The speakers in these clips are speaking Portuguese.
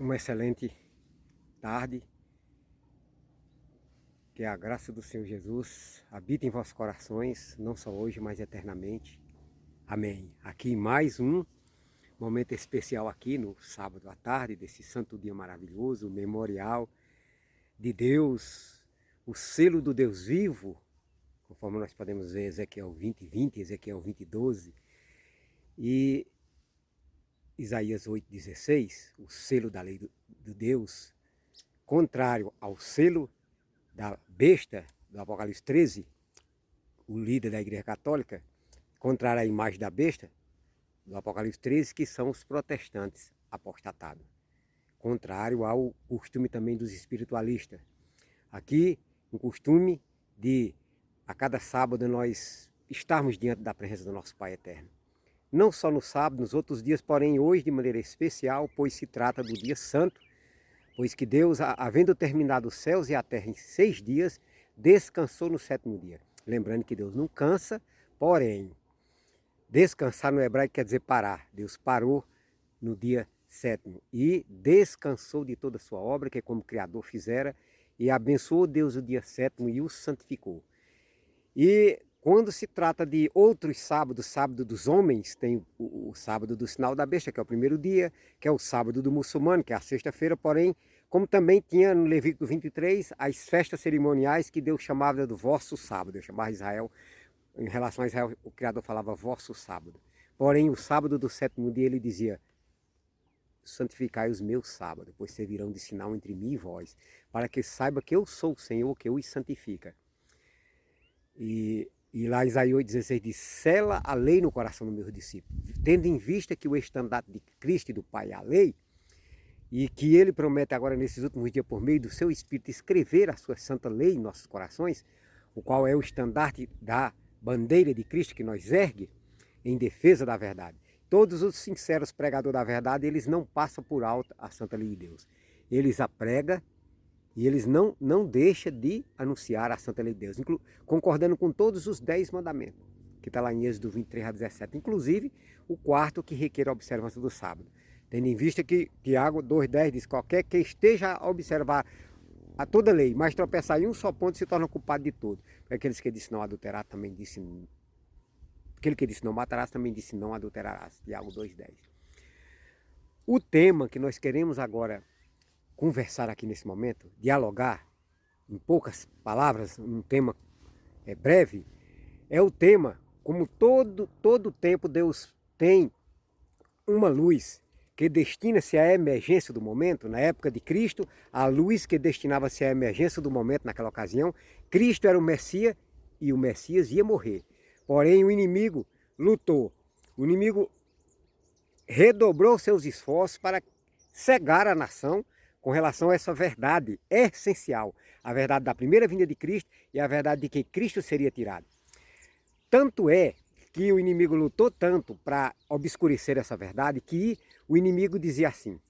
Uma excelente tarde, que a graça do Senhor Jesus habite em vossos corações, não só hoje, mas eternamente. Amém. Aqui mais um momento especial aqui no sábado à tarde, desse santo dia maravilhoso, o memorial de Deus, o selo do Deus vivo, conforme nós podemos ver Ezequiel 20:20, Ezequiel 20:12 e Isaías 8:16, o selo da lei do Deus, contrário ao selo da besta, do Apocalipse 13, o líder da Igreja Católica, contrário à imagem da besta, do Apocalipse 13, que são os protestantes apostatados. Contrário ao costume também dos espiritualistas. Aqui, um costume de, a cada sábado, nós estarmos diante da presença do nosso Pai Eterno. Não só no sábado, nos outros dias, porém hoje de maneira especial, pois se trata do dia santo, pois que Deus, havendo terminado os céus e a terra em 6 dias, descansou no 7º dia. Lembrando que Deus não cansa, porém, descansar no hebraico quer dizer parar. Deus parou no dia 7º e descansou de toda a sua obra, que é como o Criador fizera, e abençoou Deus o dia 7º e o santificou. E quando se trata de outros sábados, sábado dos homens, tem o sábado do sinal da besta, que é o primeiro dia, que é o sábado do muçulmano, que é a sexta-feira, porém, como também tinha no Levítico 23, as festas cerimoniais que Deus chamava do vosso sábado. Deus chamava Israel, em relação a Israel, o Criador falava vosso sábado. Porém, o sábado do 7º dia ele dizia: santificai os meus sábados, pois servirão de sinal entre mim e vós, para que saiba que eu sou o Senhor, que os santifica. E lá Isaías 8:16 diz: sela a lei no coração dos meus discípulos, tendo em vista que o estandarte de Cristo e do Pai é a lei, e que ele promete agora nesses últimos dias, por meio do seu Espírito, escrever a sua santa lei em nossos corações, o qual é o estandarte da bandeira de Cristo que nós ergue em defesa da verdade. Todos os sinceros pregadores da verdade, eles não passam por alto a santa lei de Deus. Eles a pregam e eles não deixam de anunciar a santa lei de Deus, concordando com todos os 10 mandamentos, que está lá em Êxodo 23:17, inclusive o quarto, que requer a observância do sábado. Tendo em vista que Tiago 2:10 diz: qualquer que esteja a observar a toda lei, mas tropeçar em um só ponto, se torna culpado de tudo. Aqueles que disse não adulterar também disse... Aquele que disse não matarás também disse não adulterarás. Tiago 2:10. O tema que nós queremos agora conversar aqui nesse momento, dialogar, em poucas palavras, um tema breve, é o tema, como todo tempo Deus tem uma luz que destina-se à emergência do momento. Na época de Cristo, a luz que destinava-se à emergência do momento naquela ocasião. Cristo era o Messias e o Messias ia morrer. Porém, o inimigo lutou. O inimigo redobrou seus esforços para cegar a nação com relação a essa verdade essencial. A verdade da primeira vinda de Cristo e a verdade de que Cristo seria tirado. Tanto é que o inimigo lutou tanto para obscurecer essa verdade, que o inimigo dizia assim,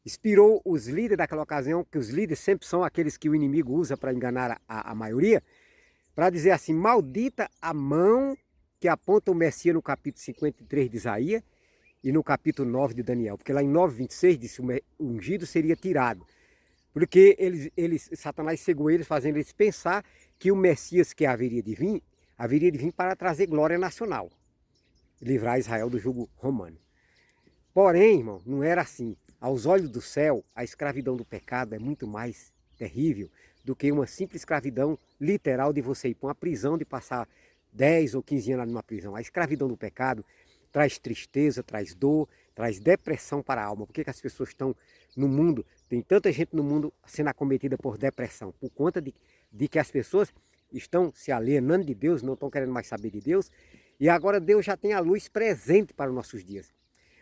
inspirou os líderes daquela ocasião, que os líderes sempre são aqueles que o inimigo usa para enganar a maioria, para dizer assim: maldita a mão que aponta o Messias no capítulo 53 de Isaías e no capítulo 9 de Daniel, porque lá em 9:26 disse que o ungido seria tirado, porque Satanás cegou eles, fazendo eles pensar que o Messias que haveria de vir para trazer glória nacional, livrar Israel do jugo romano. Porém, irmão, não era assim. Aos olhos do céu, a escravidão do pecado é muito mais terrível do que uma simples escravidão literal de você ir para uma prisão, de passar 10 ou 15 anos numa prisão. A escravidão do pecado traz tristeza, traz dor, traz depressão para a alma. Por que as pessoas estão no mundo, tem tanta gente no mundo sendo acometida por depressão? Por conta de que as pessoas estão se alienando de Deus, não estão querendo mais saber de Deus, e agora Deus já tem a luz presente para os nossos dias.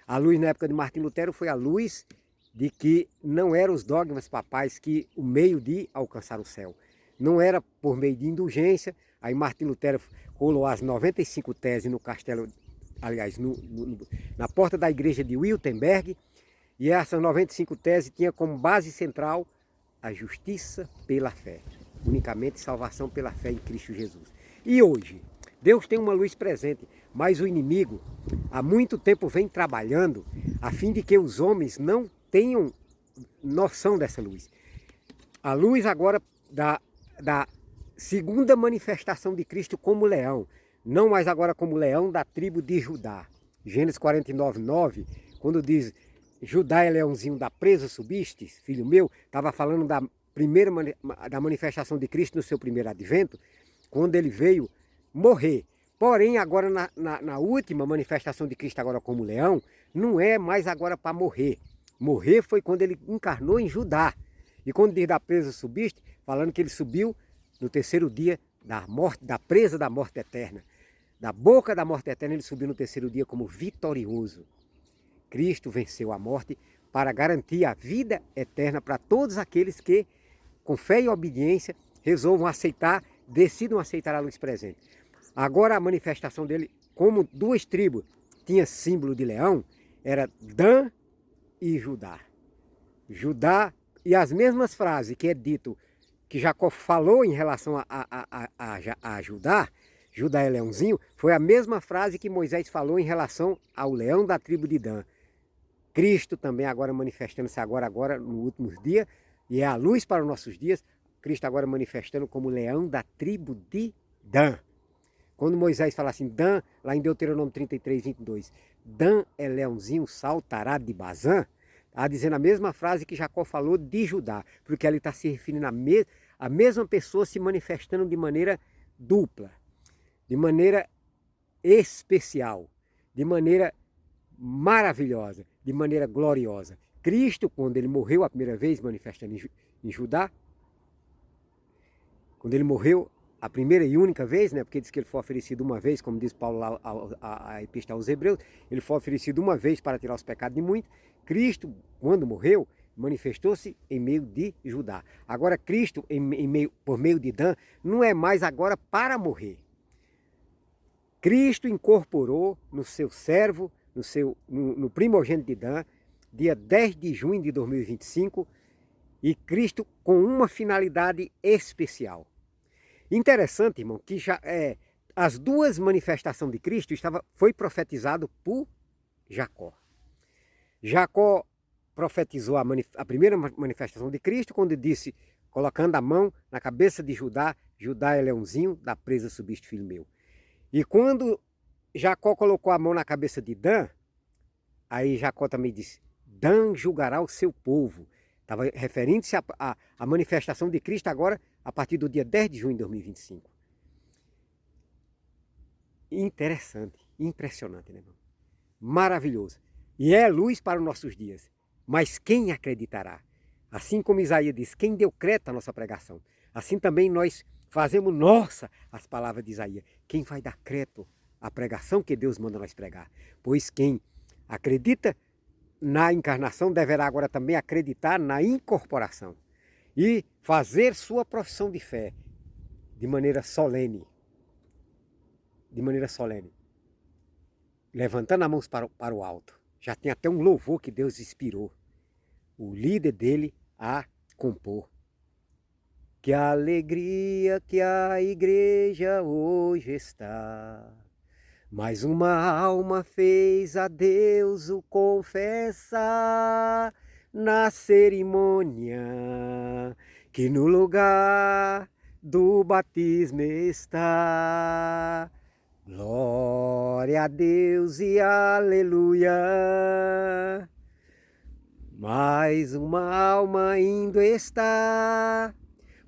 A luz na época de Martim Lutero foi a luz de que não eram os dogmas papais que o meio de alcançar o céu. Não era por meio de indulgência. Aí Martim Lutero colou as 95 teses no castelo, aliás, na porta da igreja de Wittenberg, e essas 95 teses tinham como base central a justiça pela fé. Unicamente salvação pela fé em Cristo Jesus. E hoje, Deus tem uma luz presente, mas o inimigo há muito tempo vem trabalhando a fim de que os homens não tenham noção dessa luz. A luz agora da segunda manifestação de Cristo como leão, não mais agora como leão da tribo de Judá. Gênesis 49, 9, quando diz, Judá é leãozinho da presa subiste, filho meu, estava falando da primeira da manifestação de Cristo no seu primeiro advento, quando ele veio morrer. Porém, agora na última manifestação de Cristo agora como leão, não é mais agora para morrer. Morrer foi quando ele encarnou em Judá. E quando diz da presa subiste, falando que ele subiu no terceiro dia da morte, da presa da morte eterna. Da boca da morte eterna ele subiu no terceiro dia como vitorioso. Cristo venceu a morte para garantir a vida eterna para todos aqueles que, com fé e obediência, resolvam aceitar, decidam aceitar a luz presente. Agora a manifestação dele, como duas tribos tinha símbolo de leão, era Dan e Judá. Judá, e as mesmas frases que é dito, que Jacó falou em relação a Judá, Judá é leãozinho, foi a mesma frase que Moisés falou em relação ao leão da tribo de Dan. Cristo também agora manifestando-se agora nos últimos dias, e é a luz para os nossos dias, Cristo agora manifestando como leão da tribo de Dan. Quando Moisés fala assim, Dan, lá em Deuteronômio 33, 22, Dan é leãozinho, saltará de Bazã, está dizendo a mesma frase que Jacó falou de Judá, porque ele está se referindo à mesma pessoa se manifestando de maneira dupla, de maneira especial, de maneira maravilhosa, de maneira gloriosa. Cristo, quando ele morreu a primeira vez, manifestando em Judá, quando ele morreu a primeira e única vez, né, porque diz que ele foi oferecido uma vez, como diz Paulo lá, a Epístola aos Hebreus, ele foi oferecido uma vez para tirar os pecados de muitos. Cristo, quando morreu, manifestou-se em meio de Judá. Agora Cristo, por meio de Dan, não é mais agora para morrer. Cristo incorporou no seu servo, no primogênito de Dan, dia 10 de junho de 2025, e Cristo com uma finalidade especial. Interessante, irmão, que já as duas manifestações de Cristo foi profetizado por Jacó. Jacó profetizou a primeira manifestação de Cristo quando disse, colocando a mão na cabeça de Judá, Judá é leãozinho, da presa subiste, filho meu. E quando Jacó colocou a mão na cabeça de Dan, aí Jacó também disse, Dan julgará o seu povo. Estava referindo-se à manifestação de Cristo agora, a partir do dia 10 de junho de 2025. Interessante, impressionante, né, irmão? Maravilhoso. E é luz para os nossos dias. Mas quem acreditará? Assim como Isaías diz, quem deu crédito à nossa pregação? Assim também nós fazemos nossa as palavras de Isaías. Quem vai dar crédito à pregação que Deus manda nós pregar? Pois quem acredita na encarnação deverá agora também acreditar na incorporação e fazer sua profissão de fé de maneira solene. De maneira solene. Levantando as mãos para o alto. Já tem até um louvor que Deus inspirou o líder dele a compor. Que alegria que a igreja hoje está. Mais uma alma fez a Deus o confessar na cerimônia que no lugar do batismo está. Glória a Deus e aleluia. Mais uma alma indo está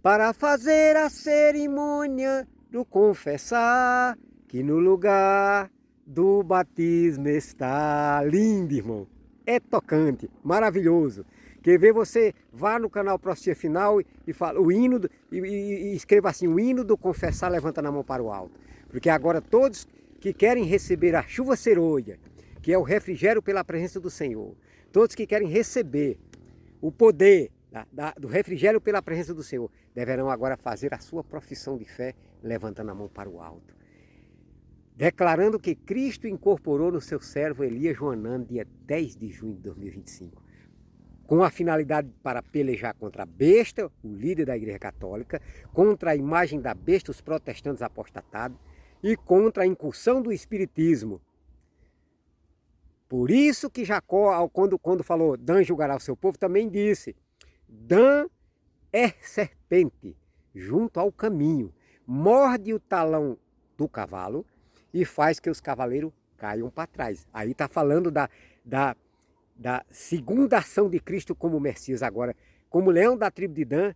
para fazer a cerimônia do confessar que no lugar do batismo está. Lindo, irmão. É tocante, maravilhoso. Quer ver, você vá no canal Profecia Final e fala o hino e escreva assim, o hino do confessar levantando a mão para o alto. Porque agora todos que querem receber a chuva serôdia, que é o refrigério pela presença do Senhor, todos que querem receber o poder do refrigério pela presença do Senhor, deverão agora fazer a sua profissão de fé levantando a mão para o alto. Declarando que Cristo incorporou no seu servo Elias Joanã, dia 10 de junho de 2025, com a finalidade para pelejar contra a besta, o líder da Igreja Católica, contra a imagem da besta, os protestantes apostatados, e contra a incursão do Espiritismo Por isso que Jacó, quando falou, Dan julgará o seu povo, também disse, Dan é serpente junto ao caminho, morde o talão do cavalo e faz que os cavaleiros caiam para trás. Aí está falando da segunda ação de Cristo como Messias agora, como leão da tribo de Dan,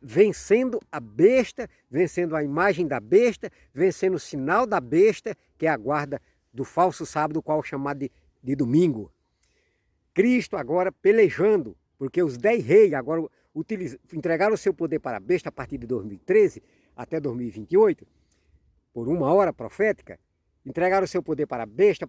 vencendo a besta, vencendo a imagem da besta, vencendo o sinal da besta, que é a guarda do falso sábado, qual é chamado de domingo. Cristo agora pelejando, porque os 10 reis agora entregaram o seu poder para a besta a partir de 2013 até 2028, por uma hora profética, entregaram o seu poder para a besta,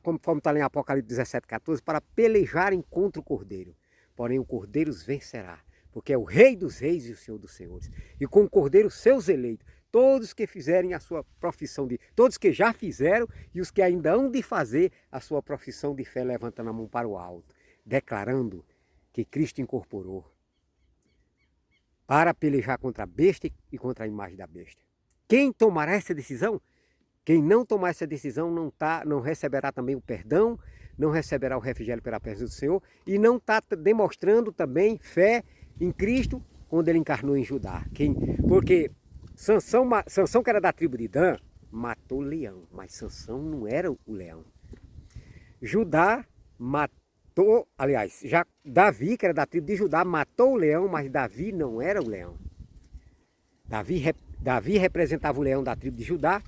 conforme está lá em Apocalipse 17,14, para pelejarem contra o Cordeiro. Porém o Cordeiro os vencerá, porque é o Rei dos Reis e o Senhor dos Senhores. E com o Cordeiro seus eleitos, todos que fizerem a sua profissão todos que já fizeram e os que ainda hão de fazer a sua profissão de fé, levantando a mão para o alto, declarando que Cristo incorporou para pelejar contra a besta e contra a imagem da besta. Quem tomará essa decisão? Quem não tomar essa decisão não receberá também o perdão, não receberá o refrigério pela presença do Senhor e não está demonstrando também fé em Cristo quando ele encarnou em Judá. Porque Sansão, que era da tribo de Dan, matou o leão, mas Sansão não era o leão. Judá matou, aliás, já Davi, que era da tribo de Judá, matou o leão, mas Davi não era o leão. Davi representava o leão da tribo de Judá,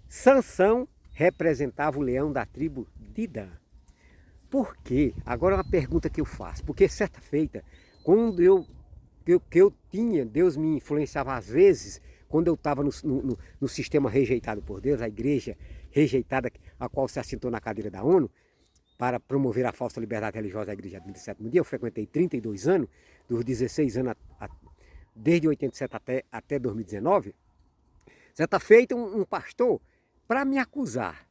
Sansão representava o leão da tribo de Dan. Por quê? Agora é uma pergunta que eu faço. Porque certa feita, quando eu tinha, Deus me influenciava às vezes, quando eu estava no sistema rejeitado por Deus, a igreja rejeitada, a qual se assentou na cadeira da ONU, para promover a falsa liberdade religiosa da igreja do 27º dia, eu frequentei 32 anos, dos 16 anos, desde 87 até 2019, certa feita um pastor, para me acusar,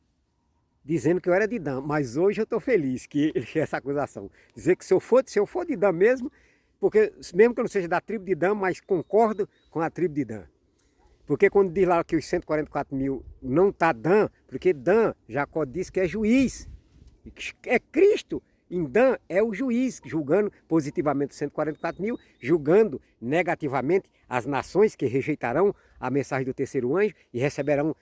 dizendo que eu era de Dan, mas hoje eu estou feliz que ele fez essa acusação. Dizer que se eu for de Dan mesmo, porque mesmo que eu não seja da tribo de Dan, mas concordo com a tribo de Dan. Porque quando diz lá que os 144 mil não está Dan, porque Dan, Jacó disse que é juiz, é Cristo. Em Dan é o juiz, julgando positivamente os 144 mil, julgando negativamente as nações que rejeitarão a mensagem do terceiro anjo e receberão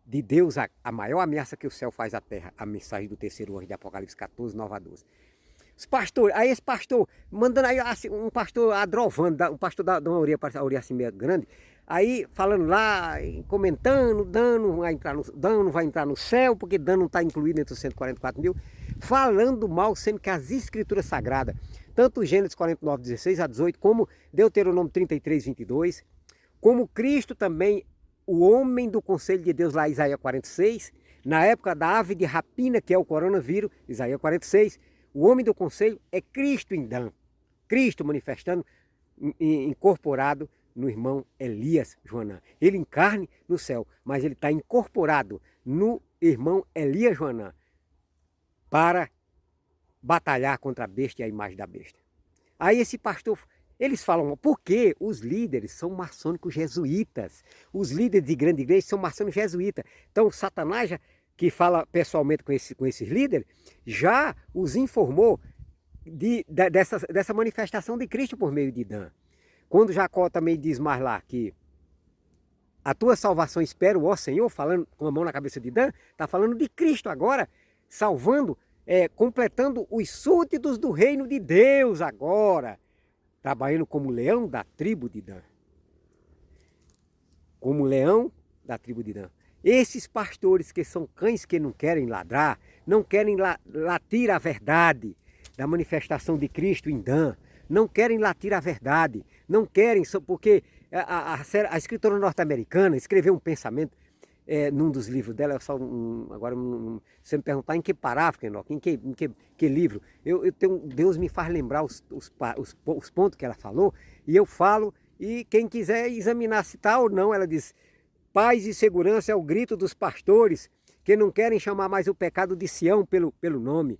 de Deus a maior ameaça que o céu faz à terra, a mensagem do terceiro anjo de Apocalipse 14, 9 a 12. Os pastores, aí esse pastor, mandando aí assim, um pastor adrovando, um pastor da uma orelha assim meio grande, aí falando lá, comentando, Dan não vai entrar no céu, porque Dan não está incluído entre os 144 mil, falando mal, sendo que as escrituras sagradas, tanto Gênesis 49, 16 a 18, como Deuteronômio 33, 22, como Cristo também, o homem do conselho de Deus lá, Isaías 46, na época da ave de rapina, que é o coronavírus, Isaías 46, o homem do conselho é Cristo em Dan. Cristo manifestando, incorporado no irmão Elias Joanã. Ele encarne no céu, mas ele está incorporado no irmão Elias Joanã para batalhar contra a besta e a imagem da besta. Aí esse pastor, eles falam, porque os líderes são maçônicos jesuítas. Os líderes de grande igreja são maçônicos jesuítas. Então Satanás, que fala pessoalmente com esses líderes, já os informou dessa manifestação de Cristo por meio de Dan. Quando Jacó também diz mais lá que a tua salvação espero, ó Senhor, falando com a mão na cabeça de Dan, está falando de Cristo agora, salvando, completando os súditos do reino de Deus agora, trabalhando como leão da tribo de Dan. Como leão da tribo de Dan. Esses pastores que são cães que não querem ladrar, não querem latir a verdade da manifestação de Cristo em Dan, não querem latir a verdade, não querem, porque a escritora norte-americana escreveu um pensamento num dos livros dela, agora você me perguntar em que parágrafo, em que livro, Deus me faz lembrar os pontos que ela falou, e eu falo, e quem quiser examinar se está ou não, ela diz, paz e segurança é o grito dos pastores, que não querem chamar mais o pecado de Sião pelo nome.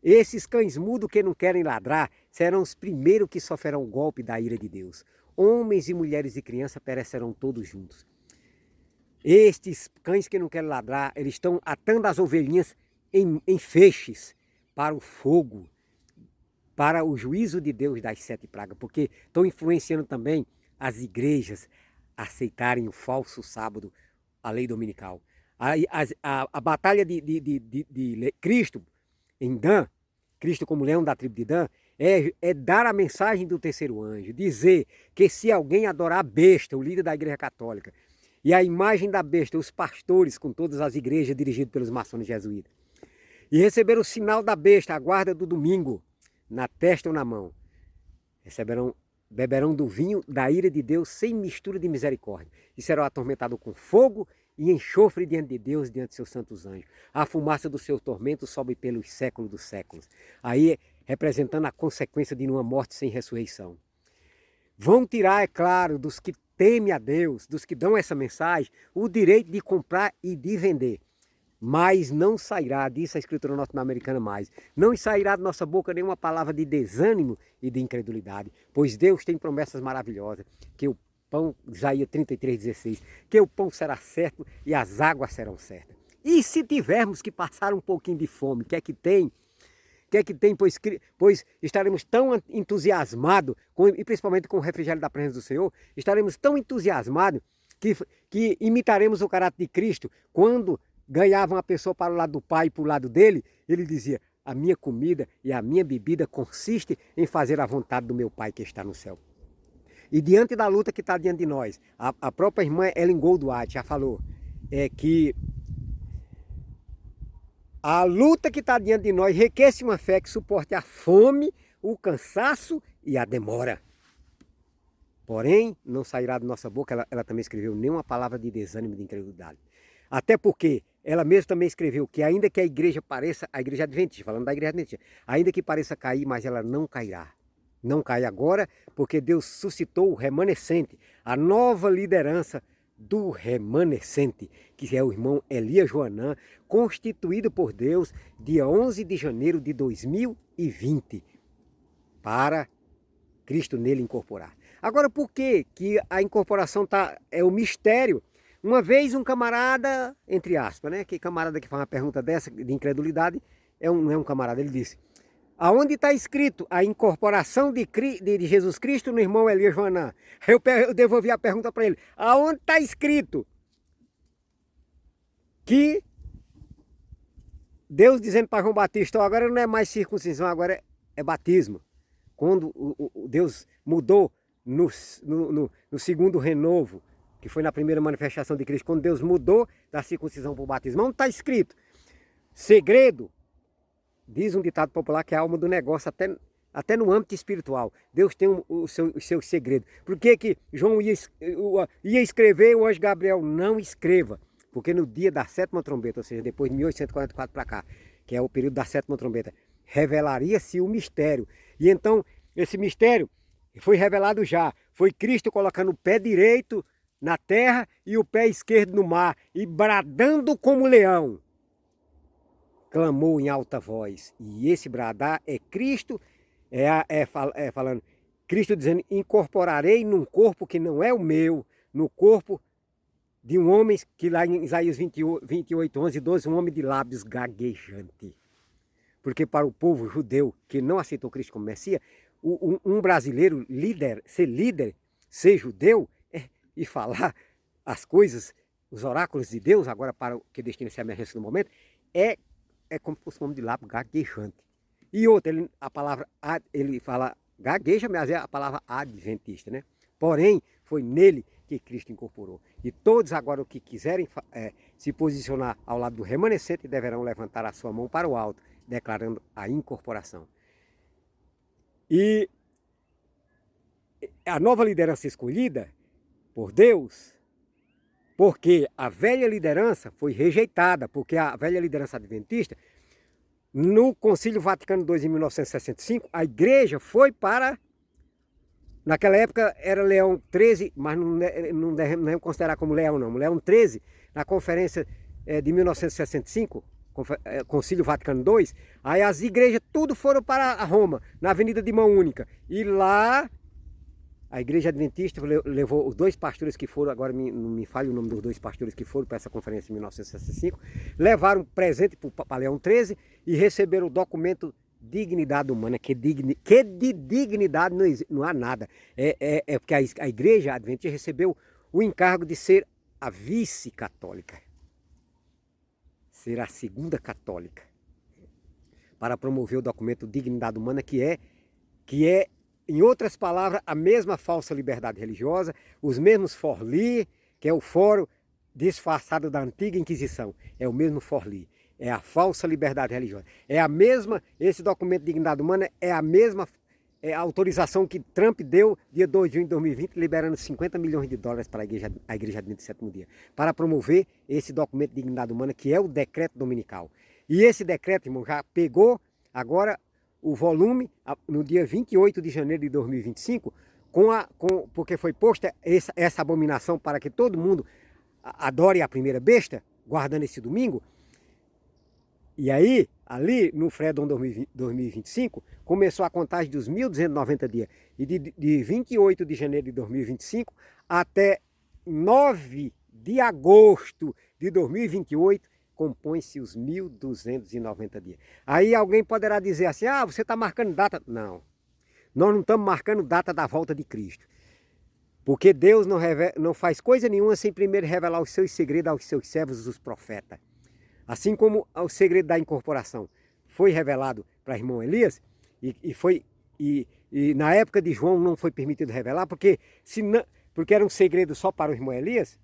Esses cães mudos que não querem ladrar serão os primeiros que sofrerão o golpe da ira de Deus. Homens e mulheres e crianças perecerão todos juntos. Estes cães que não querem ladrar, eles estão atando as ovelhinhas em feixes para o fogo, para o juízo de Deus das 7 pragas, porque estão influenciando também as igrejas a aceitarem o falso sábado, a lei dominical. A batalha de Cristo em Dan, Cristo como leão da tribo de Dan, é dar a mensagem do terceiro anjo, dizer que se alguém adorar a besta, o líder da igreja católica, e a imagem da besta, os pastores com todas as igrejas dirigidas pelos maçons jesuítas, e receber o sinal da besta, a guarda do domingo, na testa ou na mão, beberão do vinho da ira de Deus sem mistura de misericórdia, e serão atormentados com fogo e enxofre diante de Deus, diante de seus santos anjos. A fumaça do seu tormento sobe pelos séculos dos séculos. Aí, representando a consequência de uma morte sem ressurreição. Vão tirar, é claro, dos que temem a Deus, dos que dão essa mensagem, o direito de comprar e de vender. Mas não sairá, disse a Escritura norte-americana mais, não sairá de nossa boca nenhuma palavra de desânimo e de incredulidade, pois Deus tem promessas maravilhosas, que o pão, Isaías 33,16, que o pão será certo e as águas serão certas. E se tivermos que passar um pouquinho de fome, o que é que tem? O que é que tem? Pois estaremos tão entusiasmados, e principalmente com o refrigério da presença do Senhor, estaremos tão entusiasmados que imitaremos o caráter de Cristo. Quando ganhava uma pessoa para o lado do Pai e para o lado dele, ele dizia: a minha comida e a minha bebida consiste em fazer a vontade do meu Pai que está no céu. E diante da luta que está diante de nós, a própria irmã Ellen Goldwhite já falou, que a luta que está diante de nós requer uma fé que suporte a fome, o cansaço e a demora. Porém, não sairá da nossa boca, ela também escreveu, nenhuma palavra de desânimo e de incredulidade. Até porque ela mesma também escreveu que ainda que a igreja pareça, a igreja adventista, falando da igreja adventista, ainda que pareça cair, mas ela não cairá. Não cai agora, porque Deus suscitou o remanescente, a nova liderança do remanescente, que é o irmão Elias Joanã, constituído por Deus dia 11 de janeiro de 2020, para Cristo nele incorporar. Agora, por que a incorporação é o mistério? Uma vez um camarada, entre aspas, né? Que camarada que faz uma pergunta dessa, de incredulidade, não é um camarada, ele disse: aonde está escrito a incorporação de Jesus Cristo no irmão Elias Joanã? Eu devolvi a pergunta para ele: aonde está escrito que Deus dizendo para João Batista, agora não é mais circuncisão, agora é batismo. Quando Deus mudou no segundo renovo, que foi na primeira manifestação de Cristo, quando Deus mudou da circuncisão para o batismo, onde está escrito? Segredo. Diz um ditado popular que é a alma do negócio, até no âmbito espiritual. Deus tem os seus segredos. Por que João ia escrever, o anjo Gabriel não escreva? Porque no dia da 7ª trombeta, ou seja, depois de 1844 para cá, que é o período da 7ª trombeta, revelaria-se o mistério. E então, esse mistério foi revelado já. Foi Cristo colocando o pé direito na terra e o pé esquerdo no mar, e bradando como leão, clamou em alta voz. E esse bradar é Cristo, falando, Cristo dizendo: incorporarei num corpo que não é o meu, no corpo de um homem, que lá em Isaías 28, 11 e 12, um homem de lábios gaguejante. Porque para o povo judeu que não aceitou Cristo como Messias, um brasileiro ser judeu, e falar as coisas, os oráculos de Deus, agora para o que destina-se a emergência no momento, é como se fosse um homem de lábio gaguejante. E outra, ele fala gagueja, mas é a palavra adventista, né? Porém, foi nele que Cristo incorporou. E todos agora o que quiserem se posicionar ao lado do remanescente deverão levantar a sua mão para o alto, declarando a incorporação. E a nova liderança escolhida por Deus, porque a velha liderança foi rejeitada, porque a velha liderança adventista, no Concílio Vaticano II, em 1965, a igreja foi para, naquela época era Leão XIII, mas não devemos considerar como Leão não, Leão XIII, na conferência de 1965, Concílio Vaticano II, aí as igrejas tudo foram para Roma, na Avenida de Mão Única, e lá a igreja adventista levou os dois pastores que foram, agora não me falha o nome dos dois pastores que foram para essa conferência em 1965, levaram um presente para Leão XIII e receberam o documento Dignidade Humana, que de dignidade não há nada. É porque a igreja adventista recebeu o encargo de ser a vice-católica, ser a segunda católica, para promover o documento Dignidade Humana, que é, em outras palavras, a mesma falsa liberdade religiosa, os mesmos forli, que é o fórum disfarçado da antiga Inquisição, é o mesmo forli, é a falsa liberdade religiosa. É a mesma, esse documento de dignidade humana é a mesma autorização que Trump deu dia 2 de junho de 2020, liberando 50 milhões de dólares para a Igreja Adventista do Sétimo Dia, para promover esse documento de dignidade humana, que é o decreto dominical. E esse decreto, irmão, já pegou agora o volume no dia 28 de janeiro de 2025, porque foi posta essa abominação para que todo mundo adore a primeira besta, guardando esse domingo. E aí, ali no Fredon 2025, começou a contagem dos 1.290 dias. E de 28 de janeiro de 2025 até 9 de agosto de 2028, compõe-se os 1.290 dias. Aí alguém poderá dizer assim, ah, você está marcando data. Não, nós não estamos marcando data da volta de Cristo. Porque Deus não faz coisa nenhuma sem primeiro revelar os seus segredos aos seus servos, os profetas. Assim como o segredo da incorporação foi revelado para o irmão Elias, e na época de João não foi permitido revelar, porque era um segredo só para o irmão Elias.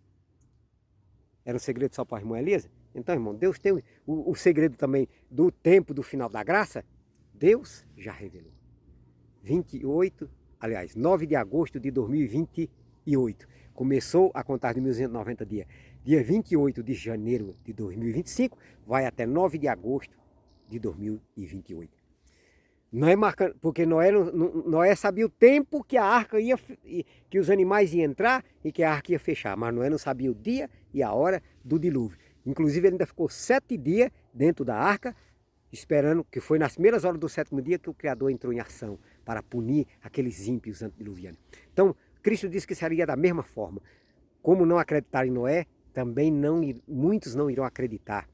Era um segredo só para o irmão Elias. Então, irmão, Deus tem o segredo também do tempo do final da graça. Deus já revelou. 9 de agosto de 2028. Começou a contar de 1.290 dias. Dia 28 de janeiro de 2025, vai até 9 de agosto de 2028. Noé marcando, porque Noé sabia o tempo que a arca que os animais iam entrar e que a arca ia fechar, mas Noé não sabia o dia e a hora do dilúvio. Inclusive ele ainda ficou 7 dias dentro da arca, esperando, que foi nas primeiras horas do 7º dia que o Criador entrou em ação para punir aqueles ímpios antediluvianos. Então, Cristo disse que seria da mesma forma. Como não acreditaram em Noé, também muitos não irão acreditar.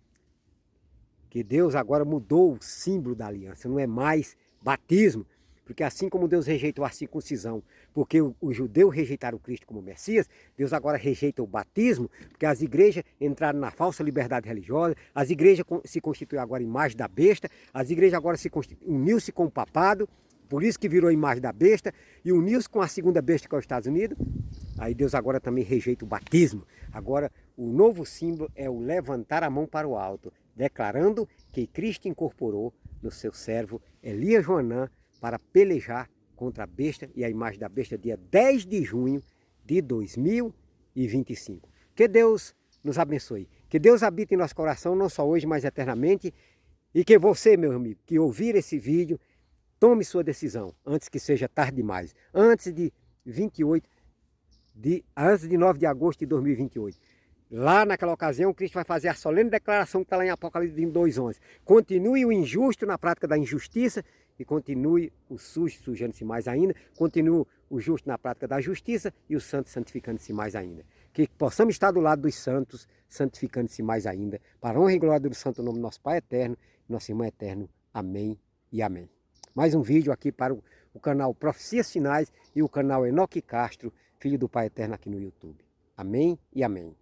Que Deus agora mudou o símbolo da aliança, não é mais batismo, porque assim como Deus rejeitou a circuncisão, porque os judeus rejeitaram Cristo como Messias, Deus agora rejeita o batismo, porque as igrejas entraram na falsa liberdade religiosa, as igrejas se constituíram agora imagem da besta, as igrejas agora uniu-se com o papado, por isso que virou a imagem da besta, e uniu-se com a segunda besta que é os Estados Unidos. Aí Deus agora também rejeita o batismo. Agora o novo símbolo é o levantar a mão para o alto, declarando que Cristo incorporou no seu servo Elias Joanã para pelejar contra a besta e a imagem da besta dia 10 de junho de 2025. Que Deus nos abençoe. Que Deus habite em nosso coração, não só hoje, mas eternamente. E que você, meu amigo, que ouvir esse vídeo, tome sua decisão antes que seja tarde demais. Antes de 9 de agosto de 2028. Lá naquela ocasião, Cristo vai fazer a solene declaração que está lá em Apocalipse 22:11. Continue o injusto na prática da injustiça e continue o sujo sujando-se mais ainda. Continue o justo na prática da justiça e o santo santificando-se mais ainda. Que possamos estar do lado dos santos, santificando-se mais ainda. Para a honra e glória do santo nome do nosso Pai eterno, nosso irmão eterno. Amém e amém. Mais um vídeo aqui para o canal Profecias Finais e o canal Enoque Castro, filho do Pai eterno aqui no YouTube. Amém e amém.